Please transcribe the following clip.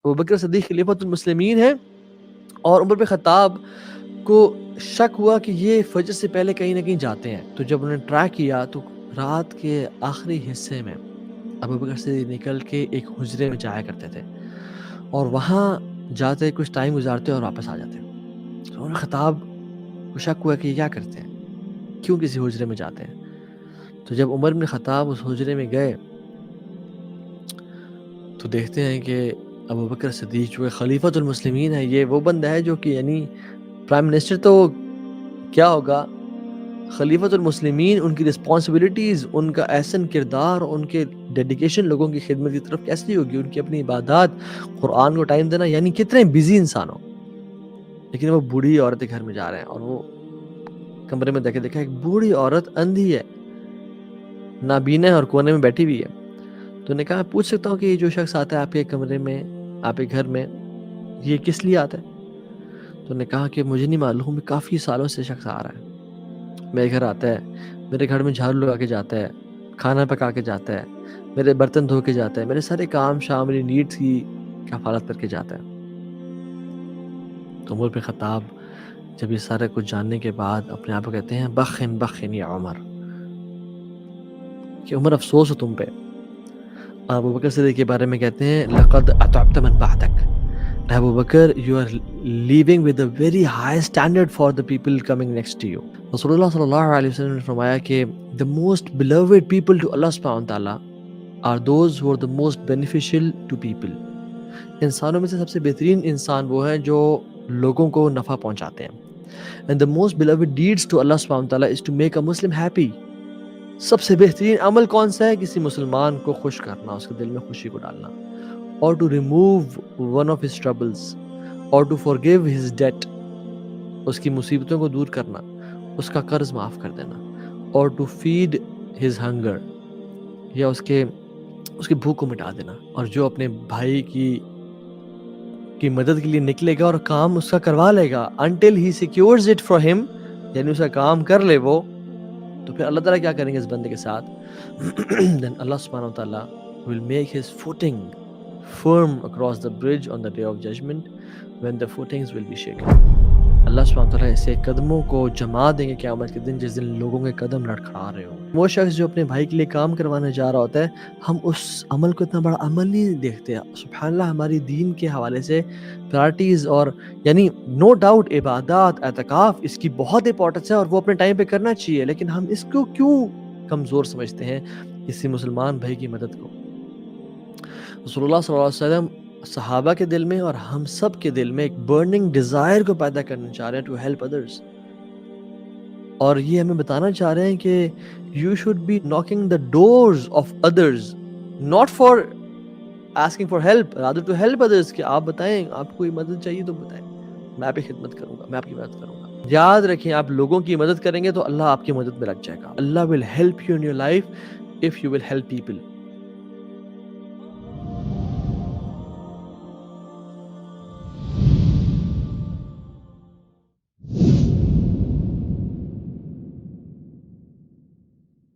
ابوبکر صدیق خلیفۃ المسلمین ہیں، اور عمر بن خطاب کو شک ہوا کہ یہ فجر سے پہلے کہیں نہ کہیں جاتے ہیں. تو جب انہوں نے ٹرائی کیا تو رات کے آخری حصے میں ابوبکر صدیق نکل کے ایک حجرے میں جایا کرتے تھے، اور وہاں جاتے کچھ ٹائم گزارتے اور واپس آ جاتے. تو عمر بن خطاب کو شک ہوا کہ یہ کیا کرتے ہیں، کیوں کسی حجرے میں جاتے ہیں. تو جب عمر بن خطاب اس حجرے میں گئے تو دیکھتے ہیں کہ ابوبکر صدیق جو خلیفۃ المسلمین ہے، یہ وہ بندہ ہے جو کہ یعنی پرائم منسٹر تو کیا ہوگا، خلیفۃ المسلمین، ان کی رسپانسبلٹیز، ان کا احسن کردار، ان کے ڈیڈیکیشن لوگوں کی خدمت کی طرف کیسی ہوگی، ان کی اپنی عبادات، قرآن کو ٹائم دینا، یعنی کتنے بزی انسان ہو. لیکن وہ بوڑھی عورت کے گھر میں جا رہے ہیں، اور وہ کمرے میں دیکھا ایک بوڑھی عورت اندھی ہے، نابینا ہے، اور کونے میں بیٹھی ہوئی ہے. تو نے کہا پوچھ سکتا ہوں کہ یہ جو شخص آتا ہے آپ کے کمرے میں، آپ کے گھر میں، یہ کس لیے آتا ہے؟ تو نے کہا کہ مجھے نہیں معلوم، کافی سالوں سے شخص آ رہا ہے، میرے گھر آتا ہے، میرے گھر میں جھاڑو لگا کے جاتا ہے، کھانا پکا کے جاتا ہے، میرے برتن دھو کے جاتا ہے، میرے سارے کام شام، میری نیڈس کی کفالت کر کے جاتا ہے. تو عمر بن خطاب جب یہ سارا کچھ جاننے کے بعد اپنے آپ کو کہتے ہیں بخن بخن یا عمر، کہ عمر افسوس ہو تم پہ. ابوبکر صدیق کے بارے میں کہتے ہیں لقد اتعبت من بعدک، Abu Bakr, you are leaving with a very high standard for the people coming next to you. رسول اللہ صلی اللہ علیہ وسلم نے فرمایا کہ the most beloved people to Allah subhanahu wa ta'ala are those who are the most beneficial to people. انسانوں میں سے سب سے بہترین انسان وہ ہیں جو لوگوں کو نفع پہنچاتے ہیں. And the most beloved deeds to Allah subhanahu wa ta'ala is to make a Muslim happy. سب سے بہترین عمل کون سا ہے؟ کسی مسلمان کو خوش کرنا، اس کے دل میں خوشی کو ڈالنا. Or to remove one of his troubles, or to forgive his debt, اس کی مصیبتوں کو دور کرنا، اس کا قرض معاف کر دینا. Or to feed his hunger, یا اس کی بھوک کو مٹا دینا. اور جو اپنے بھائی کی مدد کے لیے نکلے گا اور کام اس کا کروا لے گا until he secures it for him، یعنی اس کا کام کر لے وہ، تو پھر اللہ تعالیٰ کیا کریں گے اس بندے کے ساتھ؟ then Allah subhanahu wa ta'ala will make his footing firm across the bridge on the day of judgment when the footings will be shaken. اللہ سبحانہ وتعالیٰ اسے قدموں کو جما دیں گے قیامت کے دن، جس دن لوگوں کے قدم لڑکھڑا رہے ہوں. وہ شخص جو اپنے بھائی کے لیے کام کروانے جا رہا ہوتا ہے، ہم اس عمل کو اتنا بڑا عمل نہیں دیکھتے. سبحان اللہ، ہماری دین کے حوالے سے پرائرٹیز، اور یعنی نو ڈاؤٹ عبادات، اعتکاف، اس کی بہت امپورٹنس ہے اور وہ اپنے ٹائم پہ کرنا چاہیے، لیکن ہم اس کو کیوں کمزور سمجھتے ہیں کسی مسلمان بھائی کی مدد کو؟ رسول اللہ صلی اللہ علیہ وسلم صحابہ کے دل میں اور ہم سب کے دل میں ایک برننگ ڈیزائر کو پیدا کرنا چاہ رہے ہیں ٹو ہیلپ ادرس، اور یہ ہمیں بتانا چاہ رہے ہیں کہ you should be knocking the doors of others, not for asking for help, rather to help others، کہ آپ بتائیں، آپ کو کوئی مدد چاہیے تو بتائیں، میں آپ کی خدمت کروں گا، میں آپ کی مدد کروں گا. یاد رکھیں، آپ لوگوں کی مدد کریں گے تو اللہ آپ کی مدد میں لگ جائے گا. اللہ will help you in your life if you will help people.